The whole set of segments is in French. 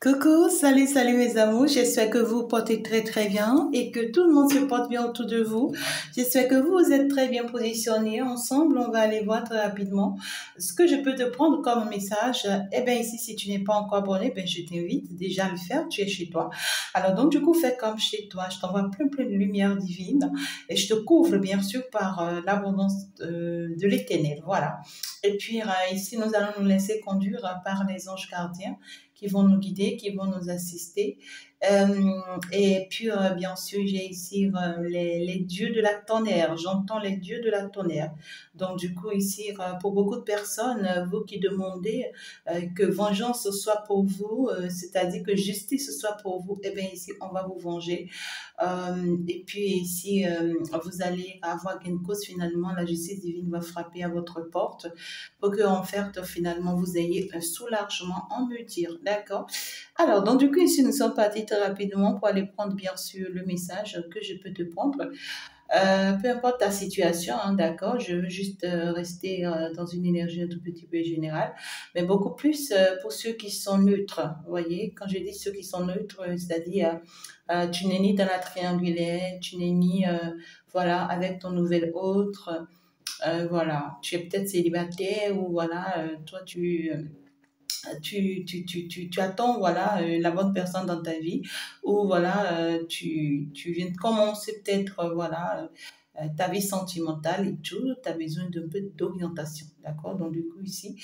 Coucou, salut mes amours, j'espère que vous vous portez très bien et que tout le monde se porte bien autour de vous. J'espère que vous êtes très bien positionnés. Ensemble, on va aller voir très rapidement ce que je peux te prendre comme message. Eh bien ici, si tu n'es pas encore abonné, ben, je t'invite déjà à le faire, tu es chez toi. Alors donc du coup, fais comme chez toi, je t'envoie plein de lumière divine et je te couvre bien sûr par l'abondance de l'éternel. Voilà. Et puis ici, nous allons nous laisser conduire par les anges gardiens qui vont nous guider, qui vont nous assister. Et puis, bien sûr, j'ai ici les dieux de la tonnerre. J'entends les dieux de la tonnerre. Donc, du coup, ici, pour beaucoup de personnes, vous qui demandez que vengeance soit pour vous, c'est-à-dire que justice soit pour vous, eh bien, ici, on va vous venger. Et puis, ici, vous allez avoir une cause, finalement, la justice divine va frapper à votre porte pour que, en fait, finalement, vous ayez un soulagement en me dire. D'accord? Alors, donc, du coup, ici, nous sommes partis très rapidement pour aller prendre, bien sûr, le message que je peux te prendre. Peu importe ta situation, hein, d'accord, je veux juste rester dans une énergie un tout petit peu générale, mais beaucoup plus pour ceux qui sont neutres. Vous voyez, quand je dis ceux qui sont neutres, c'est-à-dire tu n'es ni dans la triangulaire, tu n'es ni voilà, avec ton nouvel autre, voilà, tu es peut-être célibataire ou voilà, toi tu attends voilà la bonne personne dans ta vie ou voilà tu viens de commencer peut-être voilà ta vie sentimentale et tout, tu as besoin d'un peu d'orientation, d'accord? Donc du coup ici,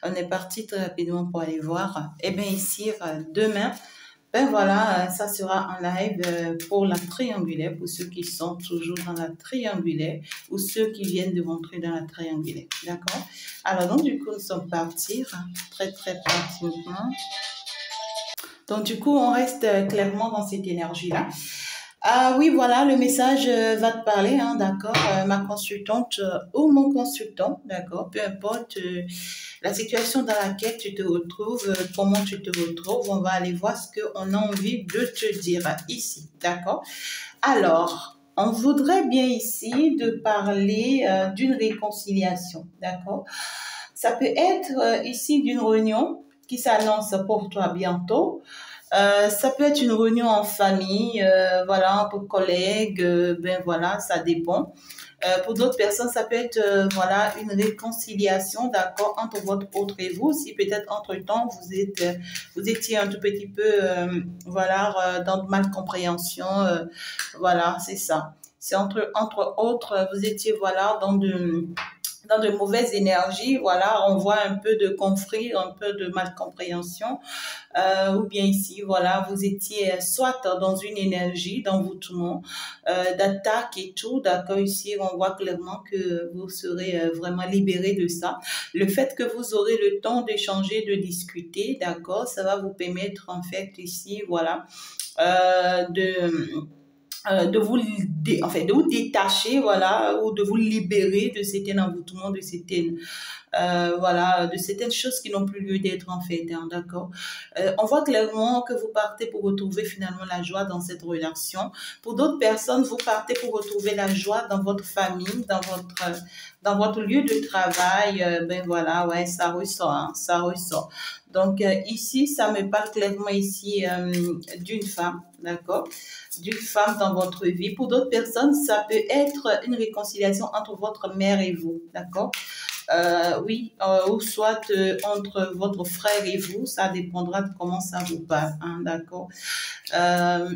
on est parti très rapidement pour aller voir. Eh bien ici, demain, ben voilà, ça sera en live pour la triangulaire, pour ceux qui sont toujours dans la triangulaire ou ceux qui viennent de rentrer dans la triangulaire, d'accord? Alors, donc, du coup, nous sommes partis très rapidement. Donc, du coup, on reste clairement dans cette énergie-là. Ah oui, voilà, le message va te parler, hein, d'accord, ma consultante ou mon consultant, d'accord, peu importe la situation dans laquelle tu te retrouves, comment tu te retrouves, on va aller voir ce qu'on a envie de te dire ici, d'accord. Alors, on voudrait bien ici de parler d'une réconciliation, d'accord. Ça peut être ici d'une réunion qui s'annonce pour toi bientôt. Ça peut être une réunion en famille, voilà, entre collègues, ben voilà, ça dépend. Pour d'autres personnes, ça peut être voilà une réconciliation, d'accord, entre votre autre et vous. Si peut-être entre-temps vous étiez un tout petit peu voilà dans de malcompréhension, voilà, c'est ça. C'est entre autres, vous étiez voilà dans de mauvaises énergies, voilà, on voit un peu de conflit, un peu de malcompréhension, ou bien ici, voilà, vous étiez soit dans une énergie d'envoûtement, d'attaque et tout, d'accord, ici, on voit clairement que vous serez vraiment libéré de ça. Le fait que vous aurez le temps d'échanger, de discuter, d'accord, ça va vous permettre, en fait, ici, voilà, de vous de vous détacher voilà ou de vous libérer de certains envoûtements, de certaines voilà, de certaines choses qui n'ont plus lieu d'être en fait, hein, d'accord. On voit clairement que vous partez pour retrouver finalement la joie dans cette relation. Pour d'autres personnes, vous partez pour retrouver la joie dans votre famille, dans votre lieu de travail. Ben voilà, ouais, ça ressort, hein, ça ressort. Donc ici, ça me parle clairement ici d'une femme, d'accord, d'une femme dans votre vie. Pour d'autres personnes, ça peut être une réconciliation entre votre mère et vous, d'accord. Oui, ou soit entre votre frère et vous, ça dépendra de comment ça vous passe, hein, d'accord.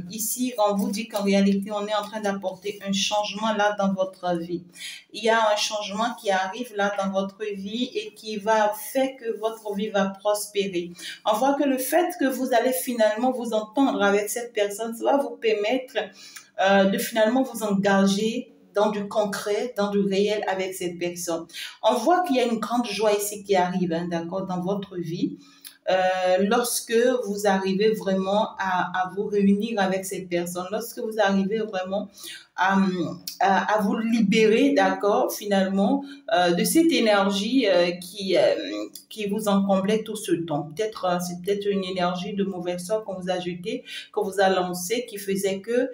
Ici, on vous dit qu'en réalité, on est en train d'apporter un changement là dans votre vie. Il y a un changement qui arrive là dans votre vie et qui va faire que votre vie va prospérer. On voit que le fait que vous allez finalement vous entendre avec cette personne, ça va vous permettre de finalement vous engager dans du concret, dans du réel avec cette personne. On voit qu'il y a une grande joie ici qui arrive, hein, d'accord, dans votre vie. Lorsque vous arrivez vraiment à vous réunir avec cette personne, lorsque vous arrivez vraiment à vous libérer, d'accord, finalement, de cette énergie qui vous encomblait tout ce temps. Peut-être, c'est peut-être une énergie de mauvais sort qu'on vous a jeté, qu'on vous a lancé, qui faisait que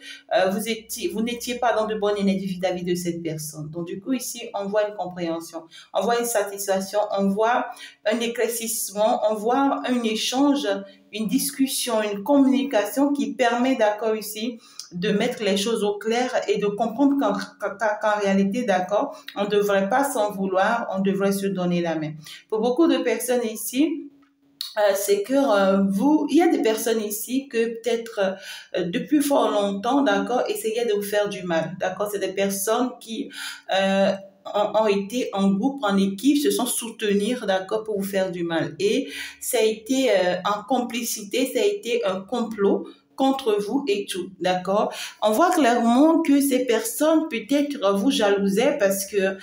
vous n'étiez pas dans de bonnes énergies vis-à-vis de cette personne. Donc, du coup, ici, on voit une compréhension, on voit une satisfaction, on voit un éclaircissement, on voit un échange une discussion, une communication qui permet, d'accord, ici, de mettre les choses au clair et de comprendre qu'en réalité, d'accord, on ne devrait pas s'en vouloir, on devrait se donner la main. Pour beaucoup de personnes ici, c'est que il y a des personnes ici que peut-être depuis fort longtemps, d'accord, essayaient de vous faire du mal, d'accord. C'est des personnes qui ont été en groupe, en équipe, se sont soutenir, d'accord, pour vous faire du mal. Et ça a été en complicité, ça a été un complot contre vous et tout, d'accord? On voit clairement que ces personnes peut-être vous jalousaient parce que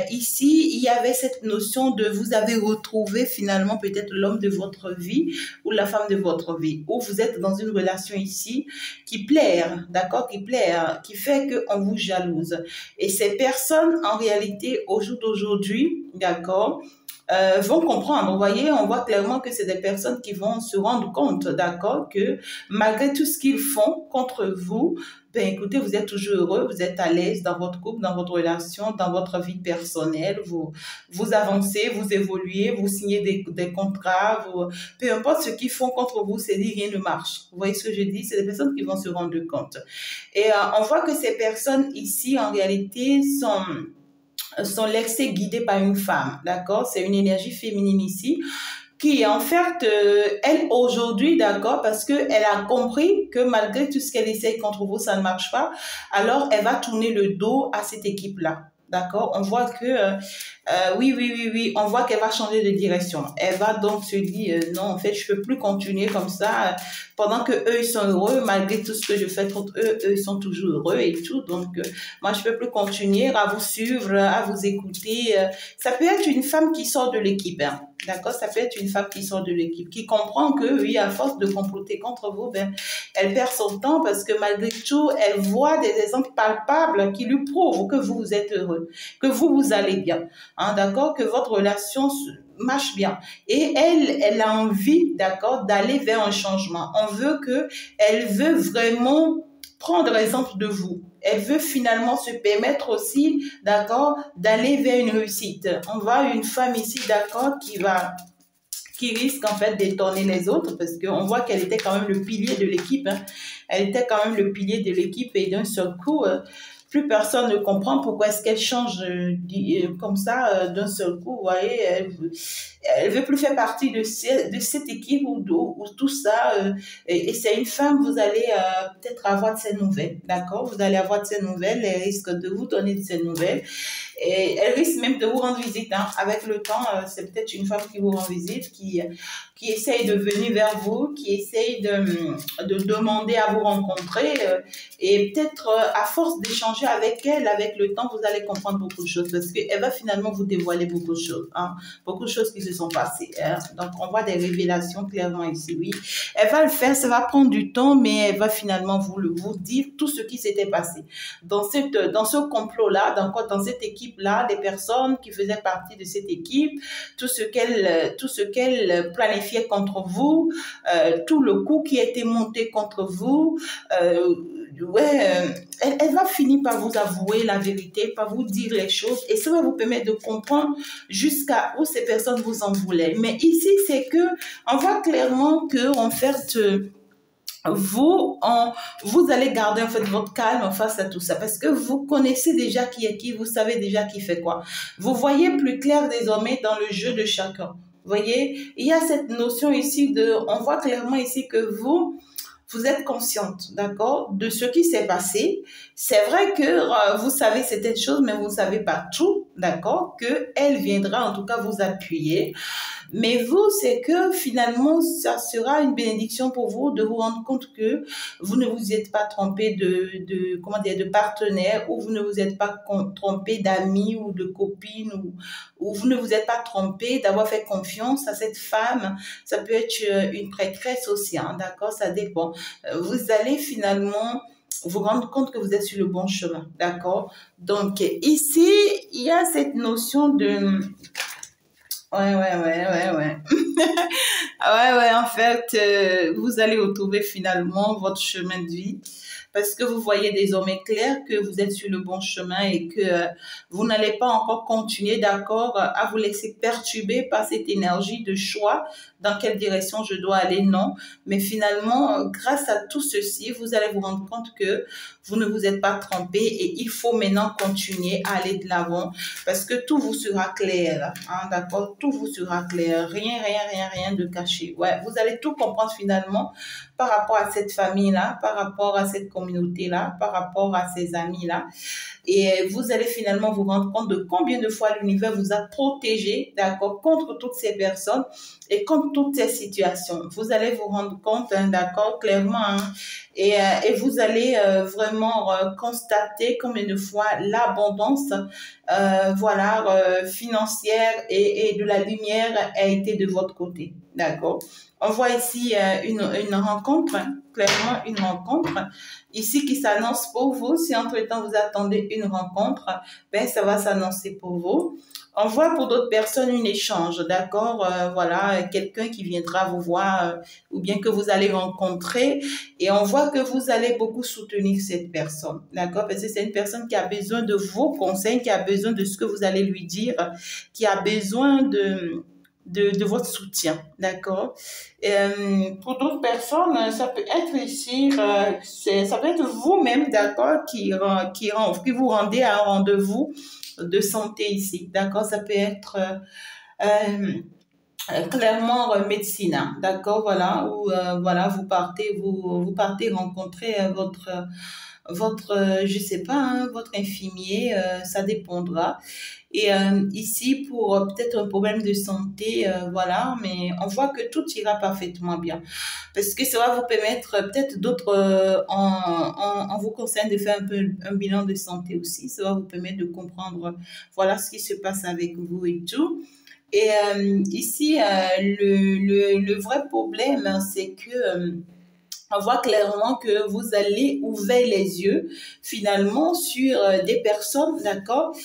ici, il y avait cette notion de vous avez retrouvé finalement peut-être l'homme de votre vie ou la femme de votre vie, ou vous êtes dans une relation ici qui plaît, d'accord, qui plaît, qui fait qu'on vous jalouse. Et ces personnes, en réalité, au jour d'aujourd'hui, d'accord, vont comprendre. Vous voyez, on voit clairement que c'est des personnes qui vont se rendre compte, d'accord, que malgré tout ce qu'ils font contre vous, ben écoutez, vous êtes toujours heureux, vous êtes à l'aise dans votre couple, dans votre relation, dans votre vie personnelle, vous avancez, vous évoluez, vous signez des contrats, peu importe ce qu'ils font contre vous, c'est dit, rien ne marche. Vous voyez ce que je dis? C'est des personnes qui vont se rendre compte. Et on voit que ces personnes ici, en réalité, sont laissées guider par une femme, d'accord? C'est une énergie féminine ici qui en fait, elle aujourd'hui, d'accord, parce qu'elle a compris que malgré tout ce qu'elle essaye contre vous, ça ne marche pas, alors elle va tourner le dos à cette équipe-là. D'accord, on voit que oui, on voit qu'elle va changer de direction. Elle va donc se dire non, en fait, je peux plus continuer comme ça pendant que eux ils sont heureux, malgré tout ce que je fais contre eux, eux ils sont toujours heureux et tout. Donc moi je peux plus continuer à vous suivre, à vous écouter. Ça peut être une femme qui sort de l'équipe, hein. D'accord, ça peut être une femme qui sort de l'équipe, qui comprend que oui, à force de comploter contre vous, ben elle perd son temps parce que malgré tout, elle voit des exemples palpables qui lui prouvent que vous êtes heureux, que vous allez bien. Hein, d'accord, que votre relation marche bien. Et elle a envie, d'accord, d'aller vers un changement. Elle veut vraiment prendre exemple de vous. Elle veut finalement se permettre aussi, d'accord, d'aller vers une réussite. On voit une femme ici, d'accord, qui risque en fait d'étonner les autres parce qu'on voit qu'elle était quand même le pilier de l'équipe. Hein. Elle était quand même le pilier de l'équipe et d'un seul coup, plus personne ne comprend pourquoi est-ce qu'elle change comme ça d'un seul coup. Vous voyez, elle veut plus faire partie de cette équipe ou tout ça. Et c'est une femme, vous allez peut-être avoir de ses nouvelles, d'accord? Vous allez avoir de ses nouvelles, elle risque de vous donner de ses nouvelles. Et elle risque même de vous rendre visite. Hein. Avec le temps, c'est peut-être une femme qui vous rend visite, qui essaye de venir vers vous, qui essaye de demander à vous rencontrer. Et peut-être, à force d'échanger avec elle, avec le temps, vous allez comprendre beaucoup de choses parce qu'elle va finalement vous dévoiler beaucoup de choses. Hein. Beaucoup de choses qui se sont passées. Hein. Donc, on voit des révélations clairement ici, oui. Elle va le faire, ça va prendre du temps, mais elle va finalement vous dire tout ce qui s'était passé. Dans ce complot-là, dans cette équipe-là, les personnes qui faisaient partie de cette équipe, tout ce qu'elle planifiait contre vous, tout le coup qui a été monté contre vous, elle va finir par vous avouer la vérité, par vous dire les choses et ça va vous permettre de comprendre jusqu'à où ces personnes vous en voulaient. Mais ici, c'est que on voit clairement que en fait, vous allez garder en fait votre calme face à tout ça parce que vous connaissez déjà qui est qui, vous savez déjà qui fait quoi. Vous voyez plus clair désormais dans le jeu de chacun. Vous voyez, il y a cette notion ici on voit clairement ici que vous êtes consciente, d'accord, de ce qui s'est passé. C'est vrai que vous savez certaines choses, mais vous ne savez pas tout, d'accord, qu'elle viendra en tout cas vous appuyer. Mais vous, c'est que finalement, ça sera une bénédiction pour vous de vous rendre compte que vous ne vous êtes pas trompé de partenaire ou vous ne vous êtes pas trompé d'amis ou de copine ou vous ne vous êtes pas trompé d'avoir fait confiance à cette femme. Ça peut être une prêtresse aussi, hein, d'accord, ça dépend. Vous allez finalement vous rendre compte que vous êtes sur le bon chemin, d'accord? Donc, ici, il y a cette notion de... Ouais. Ouais, en fait, vous allez retrouver finalement votre chemin de vie parce que vous voyez désormais clair que vous êtes sur le bon chemin et que vous n'allez pas encore continuer, d'accord, à vous laisser perturber par cette énergie de choix dans quelle direction je dois aller, non. Mais finalement, grâce à tout ceci, vous allez vous rendre compte que vous ne vous êtes pas trompé et il faut maintenant continuer à aller de l'avant parce que tout vous sera clair, hein, d'accord, tout vous sera clair, rien de caché. Ouais, vous allez tout comprendre finalement par rapport à cette famille-là, par rapport à cette communauté-là, par rapport à ces amis-là. Et vous allez finalement vous rendre compte de combien de fois l'univers vous a protégé, d'accord, contre toutes ces personnes et contre toutes ces situations. Vous allez vous rendre compte, hein, d'accord, clairement, hein, et vous allez vraiment constater combien de fois l'abondance, voilà, financière et de la lumière a été de votre côté, d'accord. On voit ici une rencontre, hein, clairement une rencontre ici qui s'annonce pour vous. Si entre-temps vous attendez une rencontre, ben ça va s'annoncer pour vous. On voit pour d'autres personnes un échange, d'accord, voilà, quelqu'un qui viendra vous voir ou bien que vous allez rencontrer et on voit que vous allez beaucoup soutenir cette personne, d'accord, parce que c'est une personne qui a besoin de vos conseils, qui a besoin de ce que vous allez lui dire, qui a besoin de votre soutien, d'accord. Pour d'autres personnes, ça peut être ici, ça peut être vous-même, d'accord, qui vous rendez à un rendez-vous de santé ici, d'accord. Ça peut être clairement médecine, hein, d'accord, voilà, où voilà, vous partez rencontrer je sais pas, hein, votre infirmier, ça dépendra. Et ici, pour peut-être un problème de santé, voilà, mais on voit que tout ira parfaitement bien. Parce que ça va vous permettre, peut-être d'autres, en vous conseille de faire un peu un bilan de santé aussi. Ça va vous permettre de comprendre, voilà, ce qui se passe avec vous et tout. Et ici, le vrai problème, hein, c'est que on voit clairement que vous allez ouvrir les yeux finalement sur des personnes, d'accord,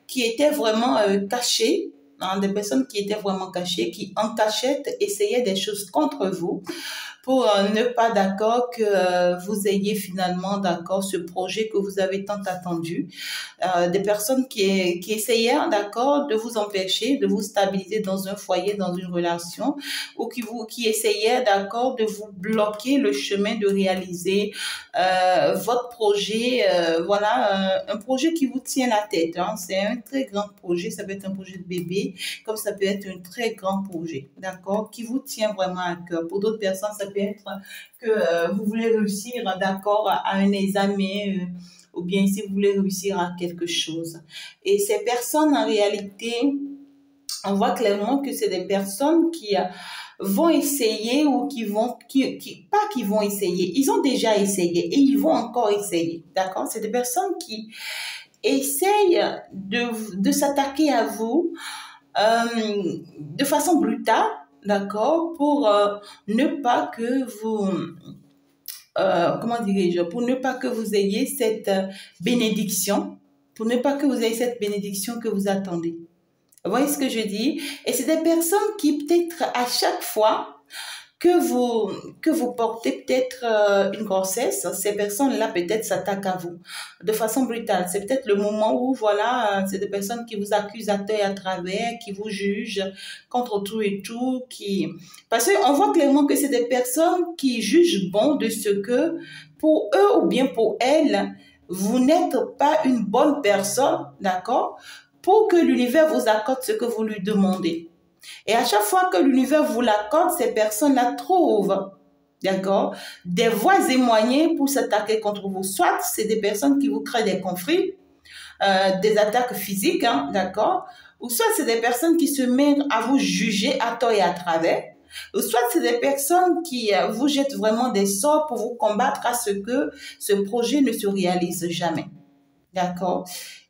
qui étaient vraiment cachées, hein, des personnes qui étaient vraiment cachées, qui en cachette essayaient des choses contre vous pour ne pas d'accord que vous ayez finalement d'accord ce projet que vous avez tant attendu. Des personnes qui essayaient d'accord de vous empêcher de vous stabiliser dans un foyer, dans une relation, ou qui essayaient d'accord de vous bloquer le chemin de réaliser votre projet, voilà, un projet qui vous tient la tête, hein. C'est un très grand projet, ça peut être un projet de bébé, comme ça peut être un très grand projet, d'accord, qui vous tient vraiment à cœur. Pour d'autres personnes, ça peut être que vous voulez réussir, d'accord, à un examen, ou bien si vous voulez réussir à quelque chose. Et ces personnes, en réalité, on voit clairement que c'est des personnes qui vont essayer ou pas qui vont essayer, ils ont déjà essayé et ils vont encore essayer, d'accord? C'est des personnes qui essayent de s'attaquer à vous de façon brutale, d'accord, pour ne pas que vous, comment dirais-je, pour ne pas que vous ayez cette bénédiction, pour ne pas que vous ayez cette bénédiction que vous attendez. Vous voyez ce que je dis? Et c'est des personnes qui peut-être à chaque fois que vous portez peut-être une grossesse, ces personnes-là peut-être s'attaquent à vous de façon brutale. C'est peut-être le moment où, voilà, c'est des personnes qui vous accusent à tort et à travers, qui vous jugent contre tout et tout, parce qu'on voit clairement que c'est des personnes qui jugent bon de ce que, pour eux ou bien pour elles, vous n'êtes pas une bonne personne, d'accord, pour que l'univers vous accorde ce que vous lui demandez. Et à chaque fois que l'univers vous l'accorde, ces personnes-là trouvent, d'accord, des voies et moyens pour s'attaquer contre vous. Soit c'est des personnes qui vous créent des conflits, des attaques physiques, hein, d'accord, ou soit c'est des personnes qui se mettent à vous juger à tort et à travers, ou soit c'est des personnes qui vous jettent vraiment des sorts pour vous combattre à ce que ce projet ne se réalise jamais, d'accord.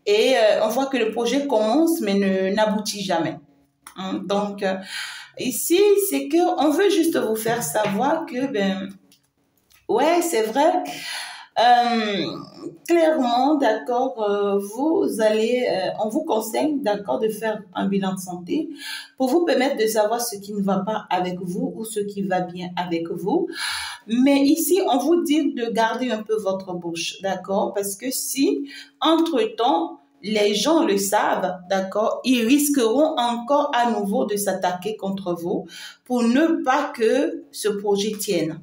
Et on voit que le projet commence mais n'aboutit jamais. Donc, ici, c'est qu'on veut juste vous faire savoir que, ben, ouais, c'est vrai, clairement, d'accord, on vous conseille, d'accord, de faire un bilan de santé pour vous permettre de savoir ce qui ne va pas avec vous ou ce qui va bien avec vous. Mais ici, on vous dit de garder un peu votre bouche, d'accord, parce que si, entre-temps, les gens le savent, d'accord, ils risqueront encore à nouveau de s'attaquer contre vous pour ne pas que ce projet tienne.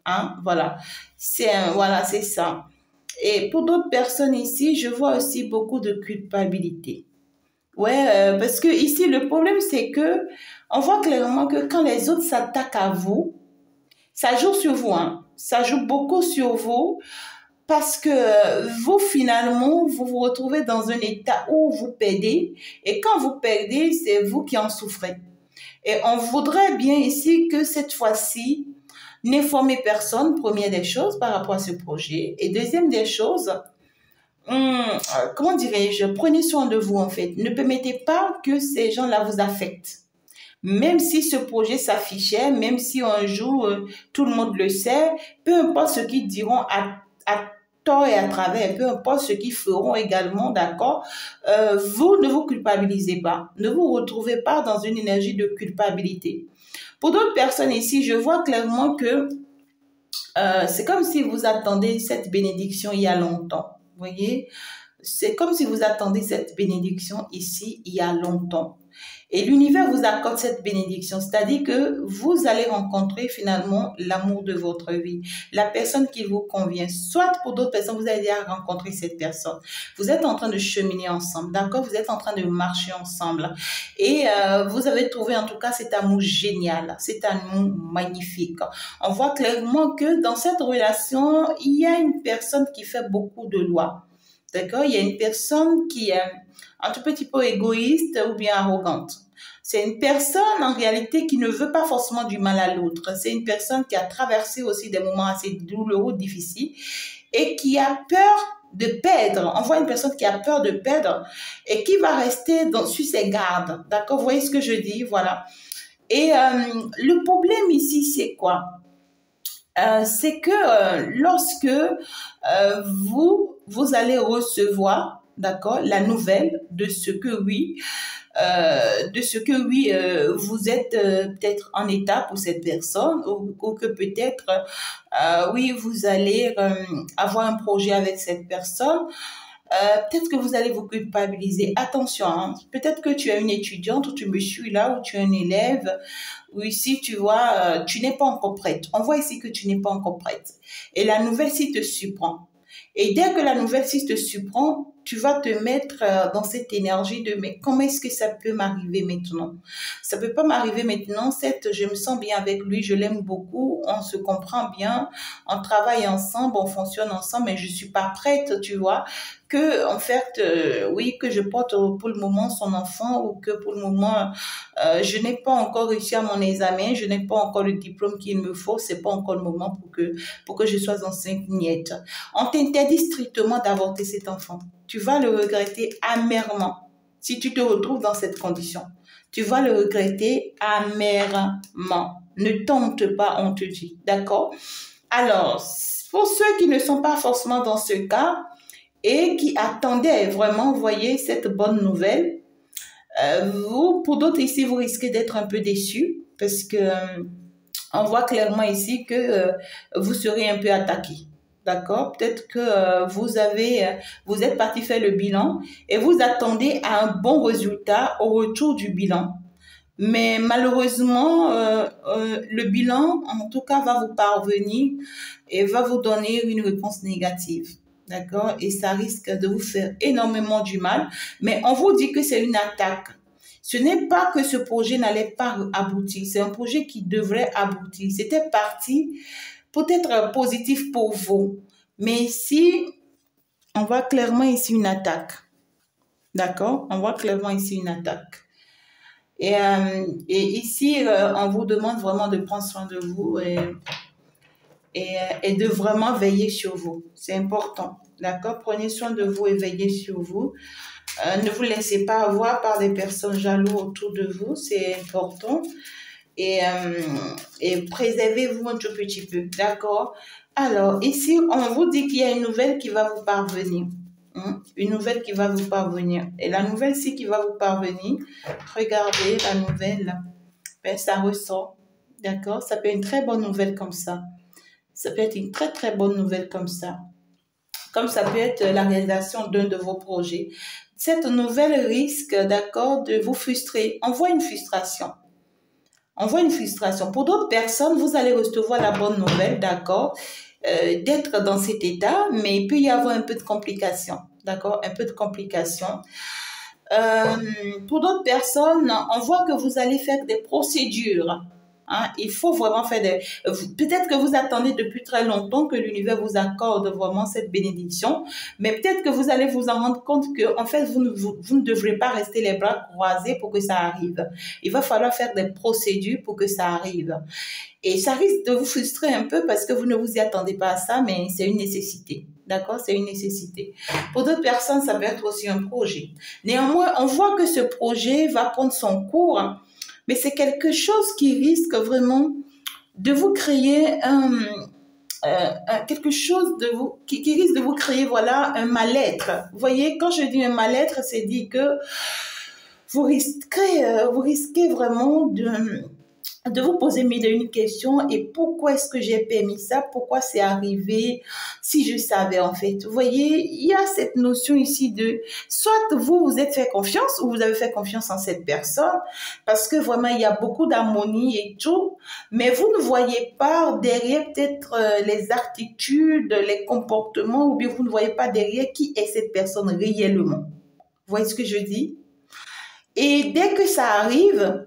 Hein, voilà, voilà, c'est ça. Et pour d'autres personnes ici, je vois aussi beaucoup de culpabilité. Ouais, parce que ici, le problème, c'est que on voit clairement que quand les autres s'attaquent à vous, ça joue sur vous, hein. Ça joue beaucoup sur vous parce que vous, finalement, vous vous retrouvez dans un état où vous perdez. Et quand vous perdez, c'est vous qui en souffrez. Et on voudrait bien ici que cette fois-ci, n'informez personne, première des choses, par rapport à ce projet. Et deuxième des choses, comment dirais-je, prenez soin de vous en fait. Ne permettez pas que ces gens-là vous affectent. Même si ce projet s'affichait, même si un jour tout le monde le sait, peu importe ce qu'ils diront à tort et à travers, peu importe ce qu'ils feront également, d'accord, vous ne vous culpabilisez pas. Ne vous retrouvez pas dans une énergie de culpabilité. Pour d'autres personnes ici, je vois clairement que c'est comme si vous attendez cette bénédiction il y a longtemps. Vous voyez, c'est comme si vous attendez cette bénédiction ici il y a longtemps. Et l'univers vous accorde cette bénédiction, c'est-à-dire que vous allez rencontrer finalement l'amour de votre vie, la personne qui vous convient. Soit pour d'autres personnes, vous allez déjà rencontrer cette personne. Vous êtes en train de cheminer ensemble, d'accord? Vous êtes en train de marcher ensemble. Et vous avez trouvé en tout cas cet amour génial, cet amour magnifique. On voit clairement que dans cette relation, il y a une personne qui fait beaucoup de lois. D'accord? Il y a une personne qui est un tout petit peu égoïste ou bien arrogante. C'est une personne en réalité qui ne veut pas forcément du mal à l'autre. C'est une personne qui a traversé aussi des moments assez douloureux, difficiles et qui a peur de perdre. On voit une personne qui a peur de perdre et qui va rester sur ses gardes. D'accord? Vous voyez ce que je dis? Voilà. Et le problème ici, c'est quoi? C'est que lorsque vous allez recevoir, d'accord, la nouvelle de ce que oui, vous êtes peut-être en état pour cette personne ou que peut-être oui, vous allez avoir un projet avec cette personne. Peut-être que vous allez vous culpabiliser. Attention, hein, peut-être que tu es une étudiante ou tu me suis là ou tu es un élève ou ici tu vois, tu n'es pas encore prête. On voit ici que tu n'es pas encore prête. Et la nouvelle ci te surprend. Et dès que la nouvelle ci te surprend, tu vas te mettre dans cette énergie de mais comment est-ce que ça peut m'arriver maintenant? Ça peut pas m'arriver maintenant. Certes, je me sens bien avec lui, je l'aime beaucoup, on se comprend bien, on travaille ensemble, on fonctionne ensemble, mais je suis pas prête, tu vois, que en fait, oui, que je porte pour le moment son enfant ou que pour le moment je n'ai pas encore réussi à mon examen, je n'ai pas encore le diplôme qu'il me faut, c'est pas encore le moment pour que je sois enceinte niette. On t'interdit strictement d'avorter cet enfant. Tu vas le regretter amèrement si tu te retrouves dans cette condition. Tu vas le regretter amèrement. Ne tente pas, on te dit. D'accord? Alors, pour ceux qui ne sont pas forcément dans ce cas et qui attendaient vraiment, vous voyez, cette bonne nouvelle, pour d'autres ici, vous risquez d'être un peu déçus parce que on voit clairement ici que vous serez un peu attaqué. D'accord? Peut-être que vous êtes parti faire le bilan et vous attendez à un bon résultat au retour du bilan. Mais malheureusement, le bilan, en tout cas, va vous parvenir et va vous donner une réponse négative. D'accord? Et ça risque de vous faire énormément du mal. Mais on vous dit que c'est une attaque. Ce n'est pas que ce projet n'allait pas aboutir. C'est un projet qui devrait aboutir. C'était parti peut-être positif pour vous. Mais ici, on voit clairement ici une attaque. D'accord? On voit clairement ici une attaque. Et ici, on vous demande vraiment de prendre soin de vous et de vraiment veiller sur vous. C'est important. D'accord? Prenez soin de vous et veillez sur vous. Ne vous laissez pas avoir par des personnes jaloux autour de vous. C'est important. et, et préservez-vous un tout petit peu, d'accord? Alors, ici, on vous dit qu'il y a une nouvelle qui va vous parvenir. Une nouvelle qui va vous parvenir. Et la nouvelle-ci qui va vous parvenir, regardez la nouvelle, ben, ça ressort, d'accord? Ça peut être une très bonne nouvelle comme ça. Ça peut être une très, très bonne nouvelle comme ça. Comme ça peut être la réalisation d'un de vos projets. Cette nouvelle risque, d'accord, de vous frustrer. On voit une frustration. On voit une frustration. Pour d'autres personnes, vous allez recevoir la bonne nouvelle, d'accord, d'être dans cet état, mais il peut y avoir un peu de complications, d'accord, un peu de complications. Pour d'autres personnes, on voit que vous allez faire des procédures. Hein, il faut vraiment faire des... Peut-être que vous attendez depuis très longtemps que l'univers vous accorde vraiment cette bénédiction, mais peut-être que vous allez vous en rendre compte que, en fait, vous ne devrez pas rester les bras croisés pour que ça arrive. Il va falloir faire des procédures pour que ça arrive. Et ça risque de vous frustrer un peu parce que vous ne vous y attendez pas à ça, mais c'est une nécessité. D'accord? C'est une nécessité. Pour d'autres personnes, ça peut être aussi un projet. Néanmoins, on voit que ce projet va prendre son cours, mais c'est quelque chose qui risque vraiment de vous créer quelque chose de vous, qui risque de vous créer, voilà, un mal-être. Vous voyez, quand je dis un mal-être, c'est dit que vous risquez vraiment de vous poser mille et une questions. Et pourquoi est-ce que j'ai permis ça? Pourquoi c'est arrivé? Si je savais, en fait. Vous voyez, il y a cette notion ici de, soit vous êtes fait confiance ou vous avez fait confiance en cette personne parce que vraiment, il y a beaucoup d'harmonie et tout, mais vous ne voyez pas derrière peut-être les attitudes, les comportements, ou bien vous ne voyez pas derrière qui est cette personne réellement. Vous voyez ce que je dis? Et dès que ça arrive,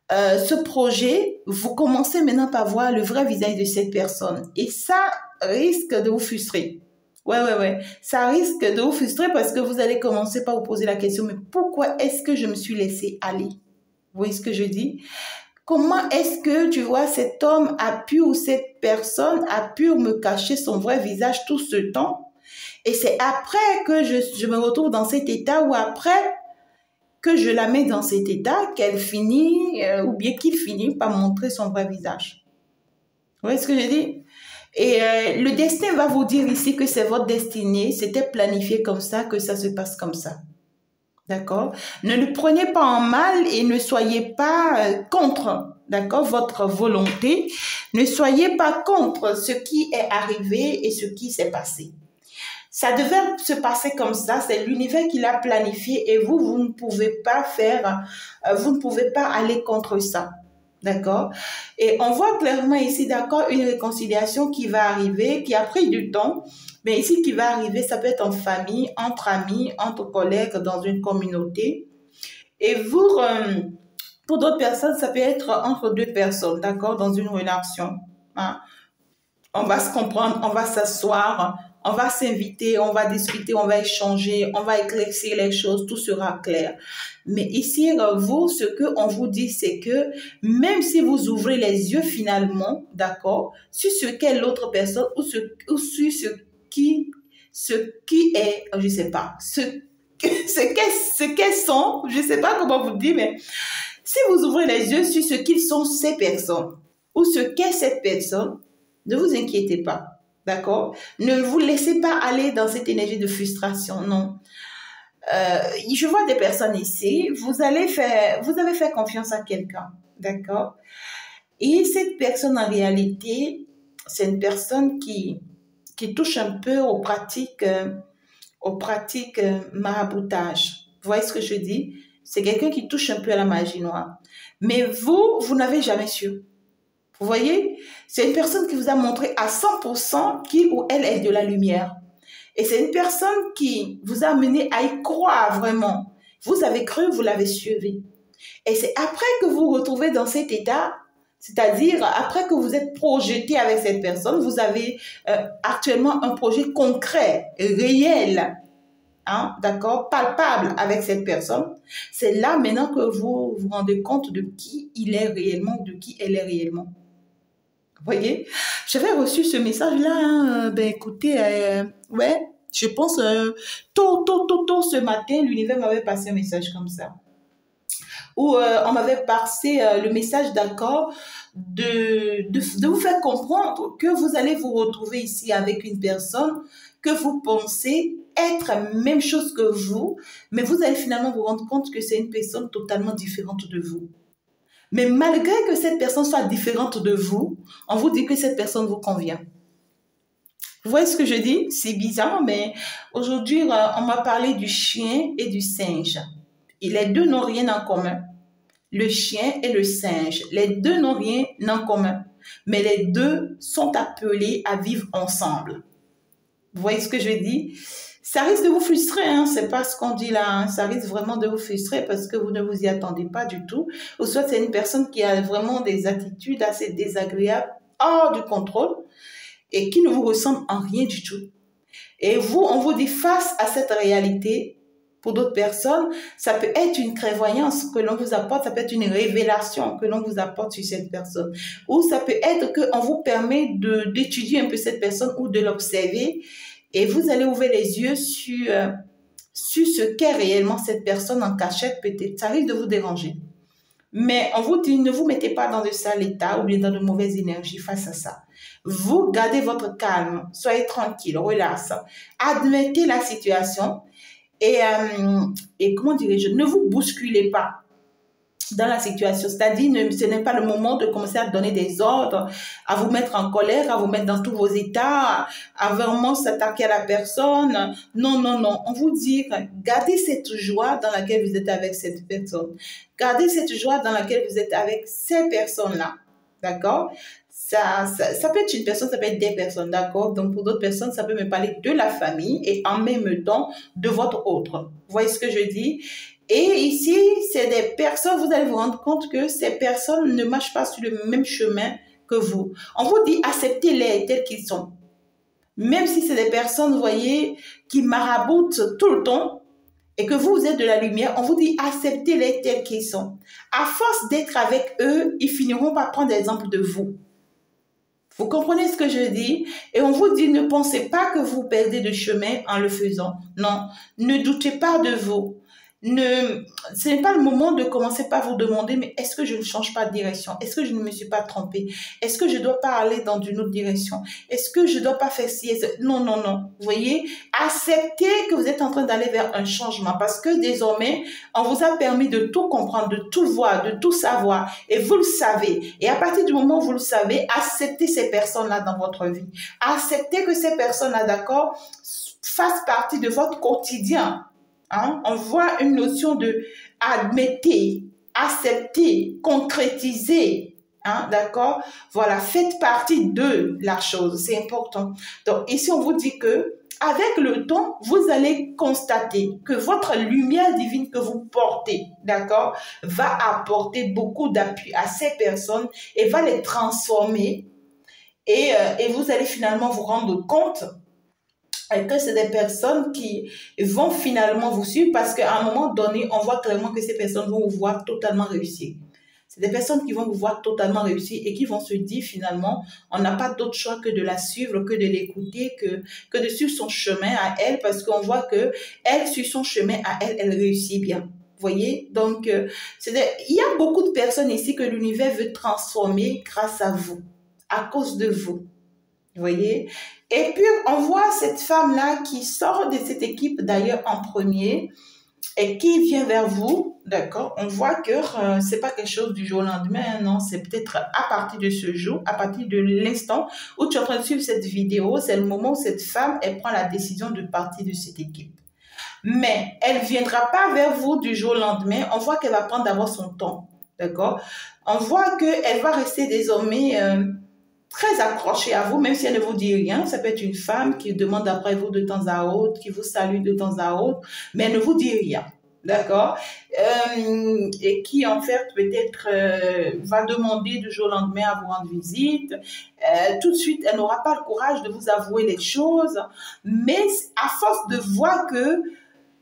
ce projet, vous commencez maintenant par voir le vrai visage de cette personne. Et ça risque de vous frustrer. Ouais. Ça risque de vous frustrer parce que vous allez commencer par vous poser la question, mais pourquoi est-ce que je me suis laissé aller? Vous voyez ce que je dis? Comment est-ce que, tu vois, cet homme a pu, ou cette personne a pu me cacher son vrai visage tout ce temps? Et c'est après que je me retrouve dans cet état, ou après que je la mets dans cet état, qu'elle finit, ou bien qu'il finit par montrer son vrai visage. Vous voyez ce que je dis? Et le destin va vous dire ici que c'est votre destinée, c'était planifié comme ça, que ça se passe comme ça. D'accord? Ne le prenez pas en mal et ne soyez pas contre, d'accord, votre volonté. Ne soyez pas contre ce qui est arrivé et ce qui s'est passé. Ça devait se passer comme ça, c'est l'univers qui l'a planifié et vous ne pouvez pas vous ne pouvez pas aller contre ça. D'accord? Et on voit clairement ici, d'accord, une réconciliation qui va arriver, qui a pris du temps, mais ici qui va arriver, ça peut être en famille, entre amis, entre collègues, dans une communauté. Et vous, pour d'autres personnes, ça peut être entre deux personnes, d'accord, dans une relation. Hein? On va se comprendre, on va s'asseoir, on va s'inviter, on va discuter, on va échanger, on va éclaircir les choses, tout sera clair. Mais ici, vous, ce qu'on vous dit, c'est que même si vous ouvrez les yeux finalement, d'accord, sur ce qu'est l'autre personne ou sur ce qui est, je sais pas, ce qu'elles sont, je sais pas comment vous dire, mais si vous ouvrez les yeux sur ce qu'ils sont ces personnes ou ce qu'est cette personne, ne vous inquiétez pas. D'accord? Ne vous laissez pas aller dans cette énergie de frustration, non. Je vois des personnes ici, vous avez fait confiance à quelqu'un, d'accord? Et cette personne, en réalité, c'est une personne qui touche un peu aux pratiques maraboutage. Vous voyez ce que je dis? C'est quelqu'un qui touche un peu à la magie noire. Mais vous n'avez jamais su. Vous voyez, c'est une personne qui vous a montré à 100% qu'il ou elle est de la lumière. Et c'est une personne qui vous a amené à y croire vraiment. Vous avez cru, vous l'avez suivi. Et c'est après que vous vous retrouvez dans cet état, c'est-à-dire après que vous êtes projeté avec cette personne, vous avez actuellement un projet concret, réel, hein, d'accord, palpable avec cette personne. C'est là maintenant que vous vous rendez compte de qui il est réellement, de qui elle est réellement. Vous voyez, j'avais reçu ce message-là, hein, ben écoutez, ouais, je pense, tôt ce matin, l'univers m'avait passé un message comme ça. où on m'avait passé le message d'accord de vous faire comprendre que vous allez vous retrouver ici avec une personne que vous pensez être la même chose que vous, mais vous allez finalement vous rendre compte que c'est une personne totalement différente de vous. Mais malgré que cette personne soit différente de vous, on vous dit que cette personne vous convient. Vous voyez ce que je dis? C'est bizarre, mais aujourd'hui, on m'a parlé du chien et du singe. Et les deux n'ont rien en commun. Le chien et le singe, les deux n'ont rien en commun. Mais les deux sont appelés à vivre ensemble. Vous voyez ce que je dis? Ça risque de vous frustrer, hein? C'est pas ce qu'on dit là, hein? Ça risque vraiment de vous frustrer parce que vous ne vous y attendez pas du tout. Ou soit c'est une personne qui a vraiment des attitudes assez désagréables, hors du contrôle, et qui ne vous ressemble en rien du tout. Et vous, on vous dit face à cette réalité, pour d'autres personnes, ça peut être une clairvoyance que l'on vous apporte, ça peut être une révélation que l'on vous apporte sur cette personne. Ou ça peut être qu'on vous permet d'étudier un peu cette personne ou de l'observer et vous allez ouvrir les yeux sur ce qu'est réellement cette personne en cachette peut-être. Ça risque de vous déranger. Mais on vous dit, ne vous mettez pas dans de sale état ou bien dans de mauvaises énergies face à ça. Vous gardez votre calme, soyez tranquille, relax, admettez la situation et comment dirais-je, ne vous bousculez pas dans la situation. C'est-à-dire, ce n'est pas le moment de commencer à donner des ordres, à vous mettre en colère, à vous mettre dans tous vos états, à vraiment s'attaquer à la personne. Non, non, non. On vous dit, gardez cette joie dans laquelle vous êtes avec cette personne. Gardez cette joie dans laquelle vous êtes avec ces personnes-là. D'accord? Ça peut être une personne, ça peut être des personnes, d'accord? Donc, pour d'autres personnes, ça peut me parler de la famille et en même temps de votre autre. Vous voyez ce que je dis? Et ici, c'est des personnes, vous allez vous rendre compte que ces personnes ne marchent pas sur le même chemin que vous. On vous dit, acceptez-les tels qu'ils sont. Même si c'est des personnes, vous voyez, qui maraboutent tout le temps, et que vous êtes de la lumière, on vous dit acceptez-les tels qu'ils sont. À force d'être avec eux, ils finiront par prendre exemple de vous. Vous comprenez ce que je dis? Et on vous dit, ne pensez pas que vous perdez de chemin en le faisant. Non, ne doutez pas de vous. Ce n'est pas le moment de commencer par vous demander, mais est-ce que je ne change pas de direction? Est-ce que je ne me suis pas trompée? Est-ce que je dois pas aller dans une autre direction? Est-ce que je dois pas faire ci? Non, non, non. Vous voyez, acceptez que vous êtes en train d'aller vers un changement parce que désormais, on vous a permis de tout comprendre, de tout voir, de tout savoir et vous le savez. Et à partir du moment où vous le savez, acceptez ces personnes-là dans votre vie. Acceptez que ces personnes-là, d'accord, fassent partie de votre quotidien. Hein? On voit une notion de admettez, accepter, concrétiser. Hein? D'accord? Voilà, faites partie de la chose. C'est important. Donc, ici, on vous dit que avec le temps, vous allez constater que votre lumière divine que vous portez, d'accord, va apporter beaucoup d'appui à ces personnes et va les transformer. Et vous allez finalement vous rendre compte que c'est des personnes qui vont finalement vous suivre parce qu'à un moment donné, on voit clairement que ces personnes vont vous voir totalement réussir. C'est des personnes qui vont vous voir totalement réussir et qui vont se dire finalement, on n'a pas d'autre choix que de la suivre, que de l'écouter, que de suivre son chemin à elle parce qu'on voit que elle, sur son chemin à elle, elle réussit bien. Vous voyez? Donc, il y a beaucoup de personnes ici que l'univers veut transformer grâce à vous, à cause de vous. Vous voyez? Et puis, on voit cette femme-là qui sort de cette équipe, d'ailleurs, en premier, et qui vient vers vous, d'accord? On voit que c'est pas quelque chose du jour au lendemain, non, c'est peut-être à partir de ce jour, à partir de l'instant où tu es en train de suivre cette vidéo, c'est le moment où cette femme, elle prend la décision de partir de cette équipe. Mais elle ne viendra pas vers vous du jour au lendemain, on voit qu'elle va prendre d'abord son temps, d'accord? On voit qu'elle va rester désormais très accrochée à vous, même si elle ne vous dit rien. Ça peut être une femme qui demande après vous de temps à autre, qui vous salue de temps à autre, mais elle ne vous dit rien. D'accord? Et qui, en fait, peut-être va demander du jour au lendemain à vous rendre visite. Tout de suite, elle n'aura pas le courage de vous avouer les choses, mais à force de voir que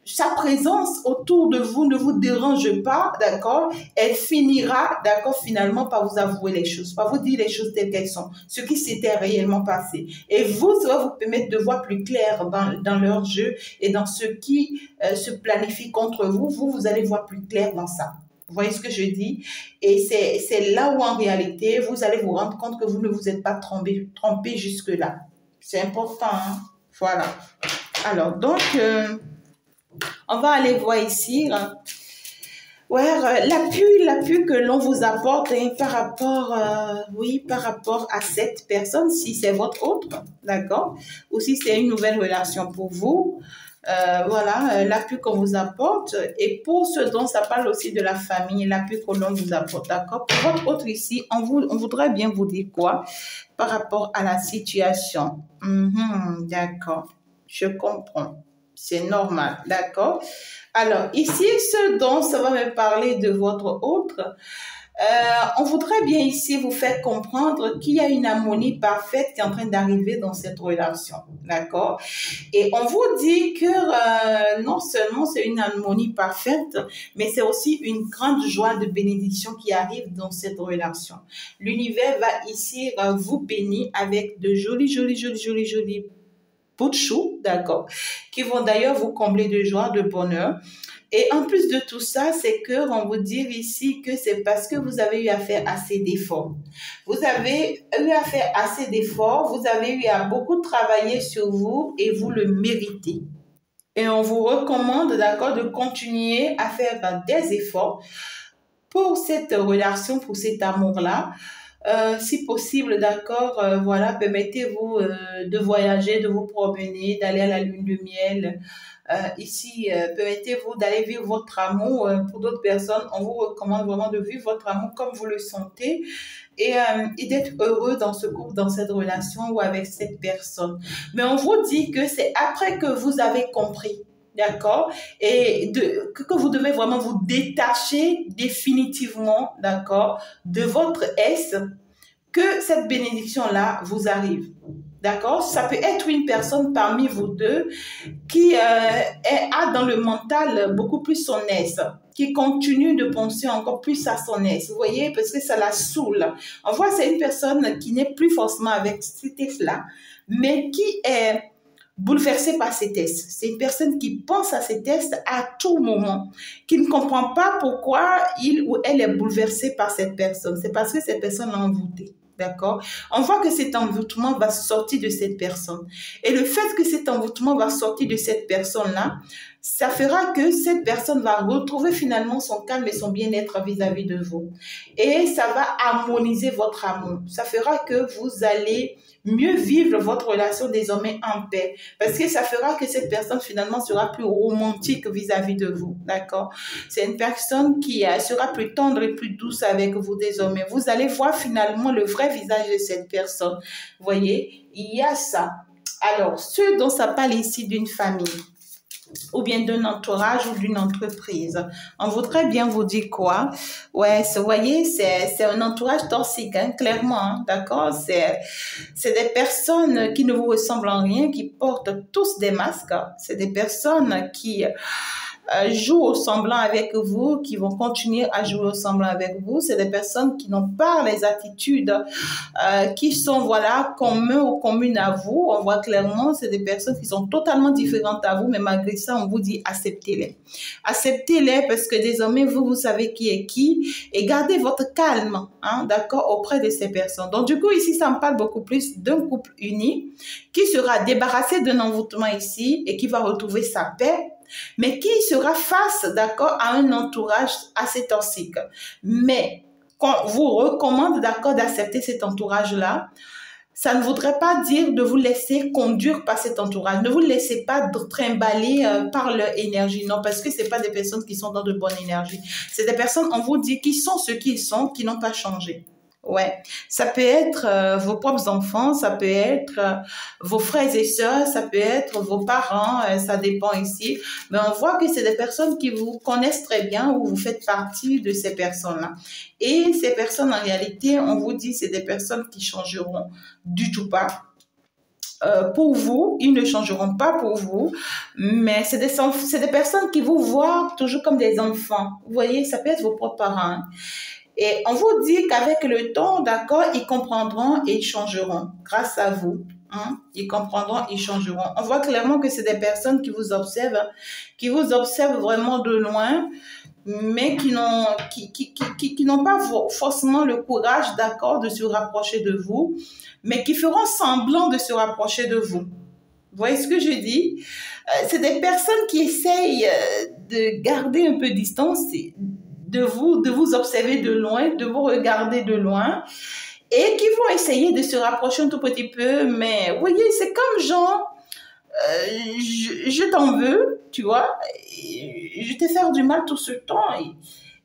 sa présence autour de vous ne vous dérange pas, d'accord? Elle finira, d'accord, finalement par vous avouer les choses, par vous dire les choses telles qu'elles sont, ce qui s'était réellement passé. Et vous, ça va vous permettre de voir plus clair dans leur jeu et dans ce qui se planifie contre vous. Vous allez voir plus clair dans ça. Vous voyez ce que je dis? Et c'est là où en réalité, vous allez vous rendre compte que vous ne vous êtes pas trompé jusque-là. C'est important, hein? Voilà. Alors, donc, on va aller voir ici. Ouais, l'appui que l'on vous apporte hein, par rapport, oui, par rapport à cette personne, si c'est votre autre, d'accord, ou si c'est une nouvelle relation pour vous, voilà, l'appui qu'on vous apporte. Et pour ce dont ça parle aussi de la famille, l'appui que l'on vous apporte, d'accord. Pour votre autre ici, on voudrait bien vous dire quoi par rapport à la situation. D'accord, je comprends. C'est normal, d'accord. Alors, ici, ce dont ça va me parler de votre autre, on voudrait bien ici vous faire comprendre qu'il y a une harmonie parfaite qui est en train d'arriver dans cette relation, d'accord? Et on vous dit que non seulement c'est une harmonie parfaite, mais c'est aussi une grande joie de bénédiction qui arrive dans cette relation. L'univers va ici vous bénir avec de jolis bouts de chou, d'accord, qui vont d'ailleurs vous combler de joie, de bonheur. Et en plus de tout ça, c'est que on vous dit ici que c'est parce que vous avez eu à faire assez d'efforts. Vous avez eu à faire assez d'efforts, vous avez eu à beaucoup travailler sur vous et vous le méritez. Et on vous recommande, d'accord, de continuer à faire des efforts pour cette relation, pour cet amour-là. Si possible, d'accord, voilà, permettez-vous de voyager, de vous promener, d'aller à la lune de miel. Ici, permettez-vous d'aller vivre votre amour. Pour d'autres personnes, on vous recommande vraiment de vivre votre amour comme vous le sentez et d'être heureux dans ce couple, dans cette relation ou avec cette personne. Mais on vous dit que c'est après que vous avez compris. D'accord? Et que vous devez vraiment vous détacher définitivement, d'accord, de votre S, que cette bénédiction-là vous arrive. D'accord? Ça peut être une personne parmi vous deux qui a dans le mental beaucoup plus son S, qui continue de penser encore plus à son S. Vous voyez? Parce que ça la saoule. On voit que c'est une personne qui n'est plus forcément avec cet S-là, mais qui est bouleversée par ces tests. C'est une personne qui pense à ces tests à tout moment, qui ne comprend pas pourquoi il ou elle est bouleversée par cette personne. C'est parce que cette personne l'a envoûtée. D'accord? On voit que cet envoûtement va sortir de cette personne. Et le fait que cet envoûtement va sortir de cette personne-là, ça fera que cette personne va retrouver finalement son calme et son bien-être vis-à-vis de vous. Et ça va harmoniser votre amour. Ça fera que vous allez mieux vivre votre relation désormais en paix. Parce que ça fera que cette personne finalement sera plus romantique vis-à-vis de vous. D'accord? C'est une personne qui sera plus tendre et plus douce avec vous désormais. Vous allez voir finalement le vrai visage de cette personne. Vous voyez? Il y a ça. Alors, ce dont ça parle ici d'une famille, ou bien d'un entourage ou d'une entreprise. On voudrait bien vous dire quoi? Ouais, vous voyez, c'est un entourage toxique, hein, clairement, hein, d'accord? C'est des personnes qui ne vous ressemblent en rien, qui portent tous des masques. C'est des personnes qui jouent au semblant avec vous, qui vont continuer à jouer au semblant avec vous. C'est des personnes qui n'ont pas les attitudes qui sont, voilà, communes à vous. On voit clairement, c'est des personnes qui sont totalement différentes à vous, mais malgré ça, on vous dit acceptez-les. Acceptez-les parce que désormais, vous savez qui est qui et gardez votre calme, hein, d'accord, auprès de ces personnes. Donc, du coup, ici, ça me parle beaucoup plus d'un couple uni qui sera débarrassé d'un envoûtement ici et qui va retrouver sa paix, mais qui sera face, d'accord, à un entourage assez toxique. Mais qu'on vous recommande, d'accord, d'accepter cet entourage-là, ça ne voudrait pas dire de vous laisser conduire par cet entourage. Ne vous laissez pas trimballer par leur énergie. Non, parce que ce n'est pas des personnes qui sont dans de bonnes énergies. C'est des personnes, on vous dit, qui sont ce qu'ils sont, qui n'ont pas changé. Ouais, ça peut être vos propres enfants, ça peut être vos frères et sœurs, ça peut être vos parents, ça dépend ici. Mais on voit que c'est des personnes qui vous connaissent très bien ou vous faites partie de ces personnes-là. Et ces personnes, en réalité, on vous dit, c'est des personnes qui changeront du tout pas. Pour vous, ils ne changeront pas pour vous, mais c'est des personnes qui vous voient toujours comme des enfants. Vous voyez, ça peut être vos propres parents. Hein. Et on vous dit qu'avec le temps, d'accord, ils comprendront et ils changeront grâce à vous. Hein? Ils comprendront, ils changeront. On voit clairement que c'est des personnes qui vous observent vraiment de loin mais qui n'ont pas forcément le courage, d'accord, de se rapprocher de vous, mais qui feront semblant de se rapprocher de vous. Vous voyez ce que je dis? C'est des personnes qui essayent de garder un peu de distance de vous observer de loin, de vous regarder de loin, et qui vont essayer de se rapprocher un tout petit peu, mais vous voyez, c'est comme genre, je t'en veux, tu vois, je t'ai fait du mal tout ce temps,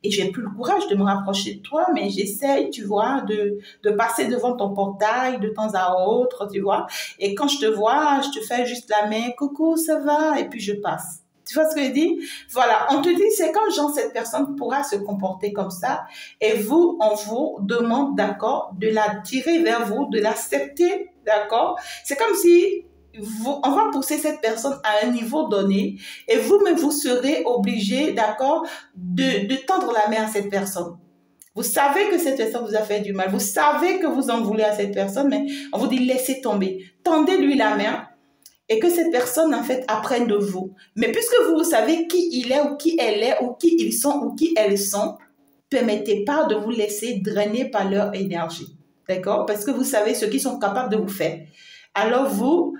et j'ai plus le courage de me rapprocher de toi, mais j'essaye, tu vois, de passer devant ton portail de temps à autre, tu vois, et quand je te vois, je te fais juste la main, coucou, ça va, et puis je passe. Tu vois ce que je dis? Voilà, on te dit, c'est quand genre cette personne pourra se comporter comme ça, et vous, on vous demande, d'accord, de la tirer vers vous, de l'accepter, d'accord? C'est comme si on va pousser cette personne à un niveau donné, et vous-même, vous serez obligé, d'accord, de tendre la main à cette personne. Vous savez que cette personne vous a fait du mal, vous savez que vous en voulez à cette personne, mais on vous dit, laissez tomber. Tendez-lui la main, et que cette personne, en fait, apprenne de vous. Mais puisque vous savez qui il est ou qui elle est, ou qui ils sont ou qui elles sont, permettez pas de vous laisser drainer par leur énergie. D'accord? Parce que vous savez ce qu'ils sont capables de vous faire. Alors vous,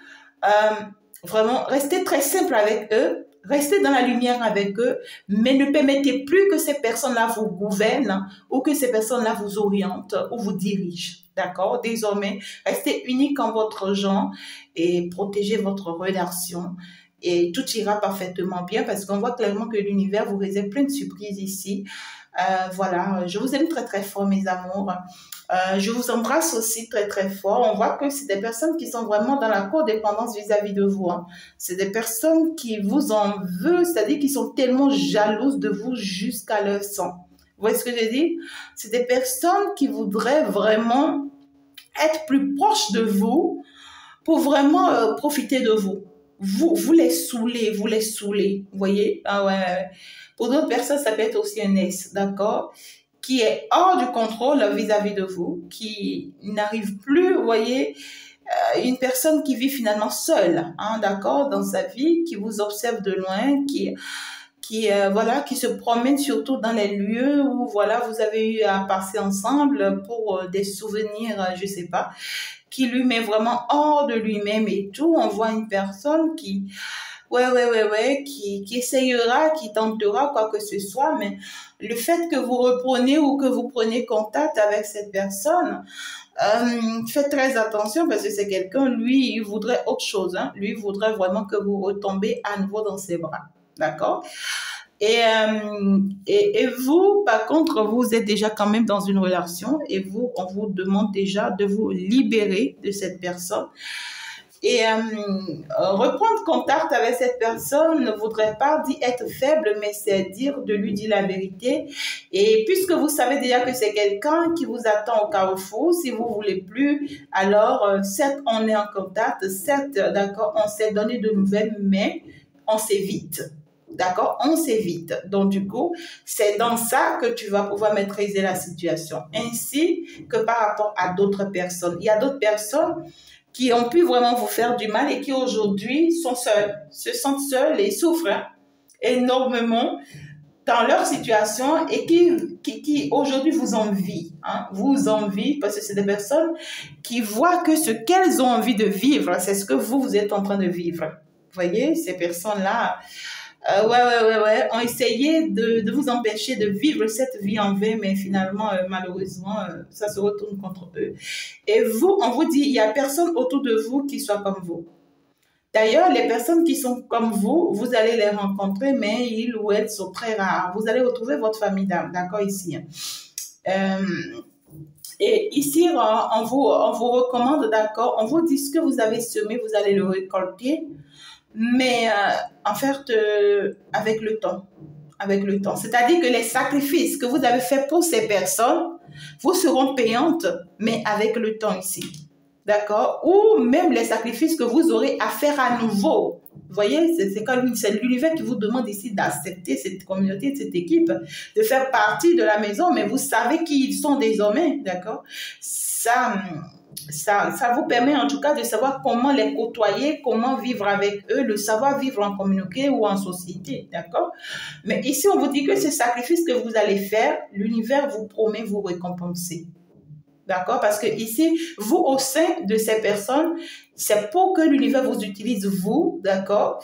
vraiment, restez très simple avec eux, restez dans la lumière avec eux, mais ne permettez plus que ces personnes-là vous gouvernent ou que ces personnes-là vous orientent ou vous dirigent. D'accord? Désormais, restez unique en votre genre et protégez votre relation et tout ira parfaitement bien parce qu'on voit clairement que l'univers vous réserve plein de surprises ici. Voilà, je vous aime très très fort mes amours. Je vous embrasse aussi très très fort. On voit que c'est des personnes qui sont vraiment dans la codépendance vis-à-vis de vous. Hein. C'est des personnes qui vous en veulent, c'est-à-dire qui sont tellement jalouses de vous jusqu'à leur sang. Vous voyez ce que je dis? C'est des personnes qui voudraient vraiment être plus proches de vous pour vraiment profiter de vous. Vous les saoulez, vous les saoulez. Vous voyez? Ah ouais. Pour d'autres personnes, ça peut être aussi un ex, d'accord? Qui est hors du contrôle vis-à-vis de vous, qui n'arrive plus, vous voyez, une personne qui vit finalement seule, hein, d'accord, dans sa vie, qui vous observe de loin, voilà, qui se promène surtout dans les lieux où, voilà, vous avez eu à passer ensemble pour des souvenirs, je sais pas, qui lui met vraiment hors de lui-même et tout. On voit une personne qui qui essayera, qui tentera quoi que ce soit, mais le fait que vous reprenez ou que vous preniez contact avec cette personne, faites très attention parce que c'est quelqu'un, lui, il voudrait autre chose, hein. Lui, il voudrait vraiment que vous retombez à nouveau dans ses bras, d'accord? Et vous, par contre, vous êtes déjà quand même dans une relation et vous, on vous demande déjà de vous libérer de cette personne. Et reprendre contact avec cette personne ne voudrait pas dire être faible, mais c'est dire de lui dire la vérité. Et puisque vous savez déjà que c'est quelqu'un qui vous attend au carrefour, si vous ne voulez plus, alors certes, on est en contact, certes, d'accord, on s'est donné de nouvelles, mais on s'évite. D'accord? On s'évite. Donc, du coup, c'est dans ça que tu vas pouvoir maîtriser la situation. Ainsi que par rapport à d'autres personnes. Il y a d'autres personnes qui ont pu vraiment vous faire du mal et qui aujourd'hui sont seuls, se sentent seuls et souffrent énormément dans leur situation et qui aujourd'hui vous envient, hein, vous envient parce que c'est des personnes qui voient que ce qu'elles ont envie de vivre, c'est ce que vous êtes en train de vivre. Vous voyez, ces personnes-là, ont essayé de vous empêcher de vivre cette vie en vain, mais finalement, malheureusement, ça se retourne contre eux. Et vous, on vous dit, il n'y a personne autour de vous qui soit comme vous. D'ailleurs, les personnes qui sont comme vous allez les rencontrer, mais ils ou elles sont très rares. Vous allez retrouver votre famille d'âme, d'accord, ici. Et ici, on vous recommande, d'accord, on vous dit ce que vous avez semé, vous allez le récolter, mais en fait, avec le temps. Avec le temps. C'est-à-dire que les sacrifices que vous avez faits pour ces personnes, vous seront payantes, mais avec le temps ici. D'accord? Ou même les sacrifices que vous aurez à faire à nouveau. Vous voyez, c'est l'univers qui vous demande ici d'accepter cette communauté, cette équipe, de faire partie de la maison, mais vous savez qui ils sont désormais, d'accord? Ça, ça vous permet en tout cas de savoir comment les côtoyer, comment vivre avec eux, le savoir vivre en communauté ou en société, d'accord? Mais ici, on vous dit que ce sacrifice que vous allez faire, l'univers vous promet vous récompenser. D'accord? Parce que ici, vous, au sein de ces personnes, c'est pour que l'univers vous utilise, vous, d'accord?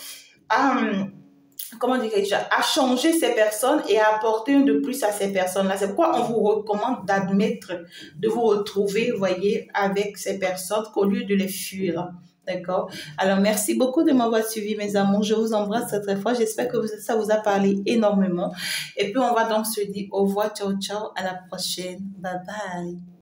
Comment dirais-je, à changer ces personnes et à apporter un de plus à ces personnes-là. C'est pourquoi on vous recommande d'admettre, de vous retrouver, vous voyez, avec ces personnes qu'au lieu de les fuir. D'accord? Alors, merci beaucoup de m'avoir suivi, mes amours. Je vous embrasse très, très fort. J'espère que ça vous a parlé énormément. Et puis, on va donc se dire au revoir, ciao, ciao, à la prochaine. Bye bye.